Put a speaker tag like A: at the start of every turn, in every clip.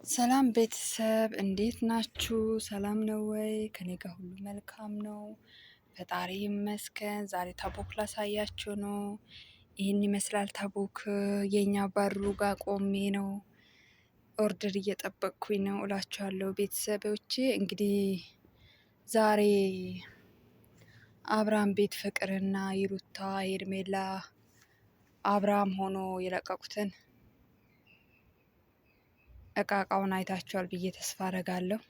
A: ሰላም ቤተሰብ እንዴት ናችሁ? ሰላም ነው ወይ? ከኔ ጋር ሁሉ መልካም ነው፣ ፈጣሪ ይመስገን። ዛሬ ታቦክ ላሳያችሁ ነው። ይህን ይመስላል ታቦክ። የኛ በሩ ጋር ቆሜ ነው ኦርደር እየጠበቅኩኝ ነው እላችኋለሁ ቤተሰቦቼ። እንግዲህ ዛሬ አብርሃም ቤት ፍቅርና ይሩታ ሄርሜላ አብርሃም ሆኖ የለቀቁትን እቃውን አይታችኋል ብዬ ተስፋ አረጋለሁ።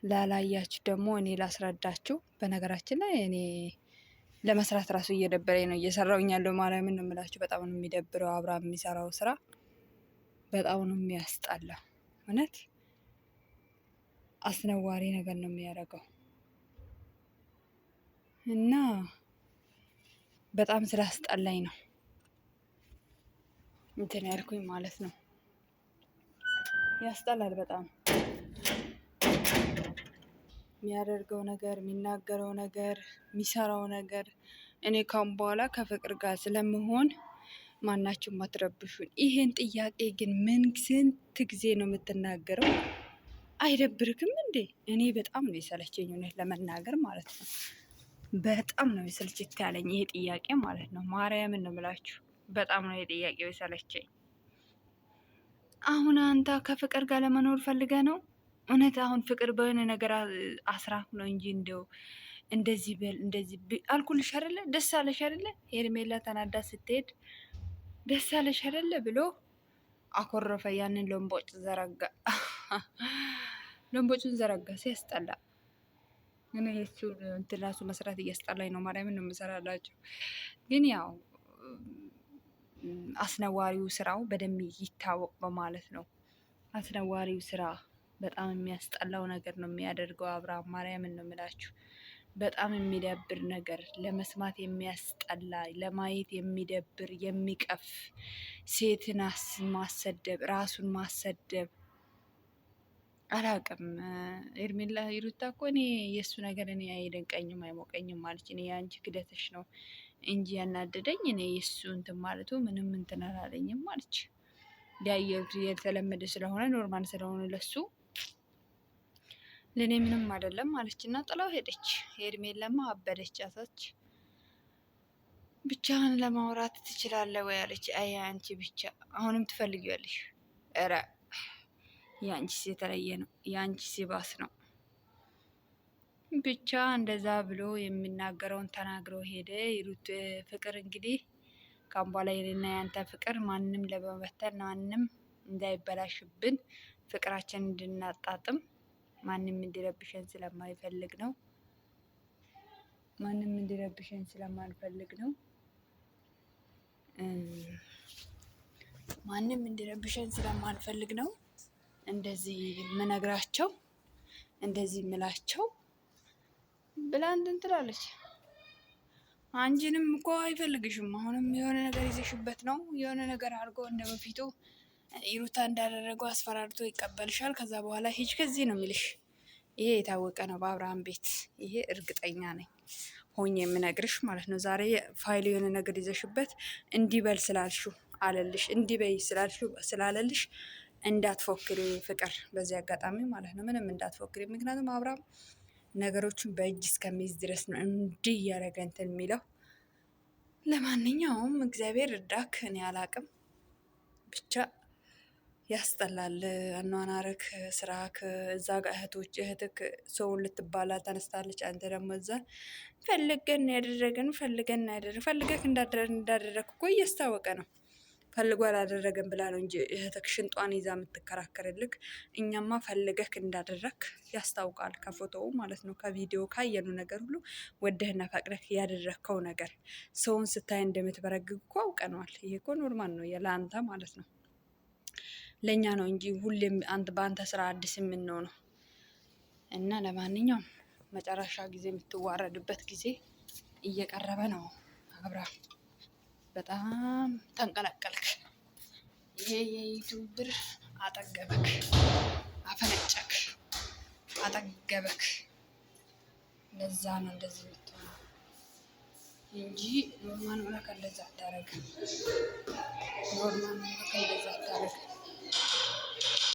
A: ላላያችሁ ደግሞ እኔ ላስረዳችሁ። በነገራችን ላይ እኔ ለመስራት ራሱ እየደበረኝ ነው እየሰራውኝ ያለው። ማርያምን ነው የምላችሁ። በጣም ነው የሚደብረው። አብርሃም የሚሰራው ስራ በጣም ነው የሚያስጠላው። እውነት አስነዋሪ ነገር ነው የሚያደርገው እና በጣም ስላስጠላኝ ነው እንትን ያልኩኝ ማለት ነው። ያስጠላል በጣም የሚያደርገው ነገር፣ የሚናገረው ነገር፣ የሚሰራው ነገር። እኔ ካሁን በኋላ ከፍቅር ጋር ስለመሆን ማናችሁም አትረብሹን። ይሄን ጥያቄ ግን ምን ስንት ጊዜ ነው የምትናገረው? አይደብርክም እንዴ? እኔ በጣም ነው የሰለቸኝ እውነት ለመናገር ማለት ነው። በጣም ነው የሰልችት ያለኝ ይሄ ጥያቄ ማለት ነው። ማርያምን ነው የምላችሁ። በጣም ነው የጥያቄው የሰለቸኝ። አሁን አንተ ከፍቅር ጋር ለመኖር ፈልገ ነው እውነት? አሁን ፍቅር በሆነ ነገር አስራ ነው እንጂ እንደው እንደዚህ በል እንደዚህ አልኩልሽ አይደለ? ደስ አለሽ አይደለ? ሄርሜላ ተናዳ ስትሄድ ደስ አለሽ አይደለ ብሎ አኮረፈ። ያንን ለምቦጭ ዘረጋ። ለምቦጩን ዘረጋ። ሲያስጠላ። እኔ የሱ እንትን ራሱ መስራት እያስጠላኝ ነው። ማርያምን ነው የምሰራላቸው። ግን ያው አስነዋሪው ስራው በደንብ ይታወቅ በማለት ነው። አስነዋሪው ስራ በጣም የሚያስጠላው ነገር ነው የሚያደርገው አብርሃም። ማርያምን ነው የምላችሁ። በጣም የሚደብር ነገር፣ ለመስማት የሚያስጠላ፣ ለማየት የሚደብር የሚቀፍ፣ ሴትን ማሰደብ፣ ራሱን ማሰደብ። አላቅም። ሄርሜላ ይሩታ እኮ እኔ የእሱ ነገር እኔ አይደንቀኝም አይሞቀኝም ማለች። እኔ የአንቺ ክደተሽ ነው እንጂ ያናደደኝ እኔ የእሱ እንትን ማለቱ ምንም እንትን አላለኝም ማለች። ሊያየው የተለመደ ስለሆነ ኖርማል ስለሆነ ለሱ ለእኔ ምንም አይደለም ማለች እና ጥላው ሄደች። ሄርሜላማ አበደች፣ አሳች። ብቻህን ለማውራት ትችላለህ ወይ አለች። አይ አንቺ ብቻ አሁንም ትፈልጊያለሽ? ኧረ የአንቺስ የተለየ ነው፣ የአንቺስ ይባስ ነው። ብቻ እንደዛ ብሎ የሚናገረውን ተናግሮ ሄደ። ይሩት ፍቅር እንግዲህ ካሁን በኋላ የኔና ያንተ ፍቅር ማንም ለመበተን ማንም እንዳይበላሽብን ፍቅራችን እንድናጣጥም ማንም እንዲረብሸን ስለማይፈልግ ነው። ማንም እንዲረብሸን ስለማንፈልግ ነው። ማንም እንዲረብሸን ስለማንፈልግ ነው እንደዚህ የምነግራቸው፣ እንደዚህ የምላቸው ብላ እንትን ትላለች። አንቺንም እኮ አይፈልግሽም። አሁንም የሆነ ነገር ይዘሽበት ነው። የሆነ ነገር አድርጎ እንደ በፊቱ ይሩታ እንዳደረገው አስፈራርቶ ይቀበልሻል። ከዛ በኋላ ሂጅ ከዚህ ነው የሚልሽ። ይሄ የታወቀ ነው በአብርሃም ቤት። ይሄ እርግጠኛ ነኝ ሆኜ የምነግርሽ ማለት ነው። ዛሬ ፋይል የሆነ ነገር ይዘሽበት እንዲበል ስላልሽው አለልሽ፣ እንዲበይ ስላልሽው ስላለልሽ እንዳትፎክሪ ፍቅር፣ በዚህ አጋጣሚ ማለት ነው ምንም እንዳትፎክሪ። ምክንያቱም አብርሃም ነገሮችን በእጅ እስከሚይዝ ድረስ ነው እንዲህ እያደረገ እንትን የሚለው። ለማንኛውም እግዚአብሔር እርዳክ። እኔ አላቅም ብቻ ያስጠላል። አኗኗርክ፣ ስራክ። እዛ ጋር እህትክ ሰውን ልትባላ ተነስታለች። አንተ ደግሞ እዛ ፈልገን ያደረገን ፈልገክ እንዳደረግ እኮ እያስታወቀ ነው። ፈልጎ አላደረገን ብላ ነው እንጂ እህትክ ሽንጧን ይዛ የምትከራከርልክ። እኛማ ፈልገክ እንዳደረክ ያስታውቃል፣ ከፎቶው ማለት ነው። ከቪዲዮ ካየኑ ነገር ሁሉ ወደህና ፈቅደክ ያደረግከው ነገር ሰውን ስታይ እንደምትበረግግ እኮ አውቀነዋል። ይሄ እኮ ኖርማል ነው ለአንተ ማለት ነው። ለእኛ ነው እንጂ ሁሌም በአንተ ስራ አዲስ የምንሆነው። እና ለማንኛውም መጨረሻ ጊዜ የምትዋረድበት ጊዜ እየቀረበ ነው። አብርሃም በጣም ተንቀለቀልክ። ይሄ የዩቱብ ብር አጠገበክ፣ አፈነጨክ፣ አጠገበክ። ለዛ ነው እንደዚህ የምትሆነው እንጂ ኖርማል ሆነክ እንደዛ አታረግም። ኖርማል ሆነክ እንደዛ አታረግም።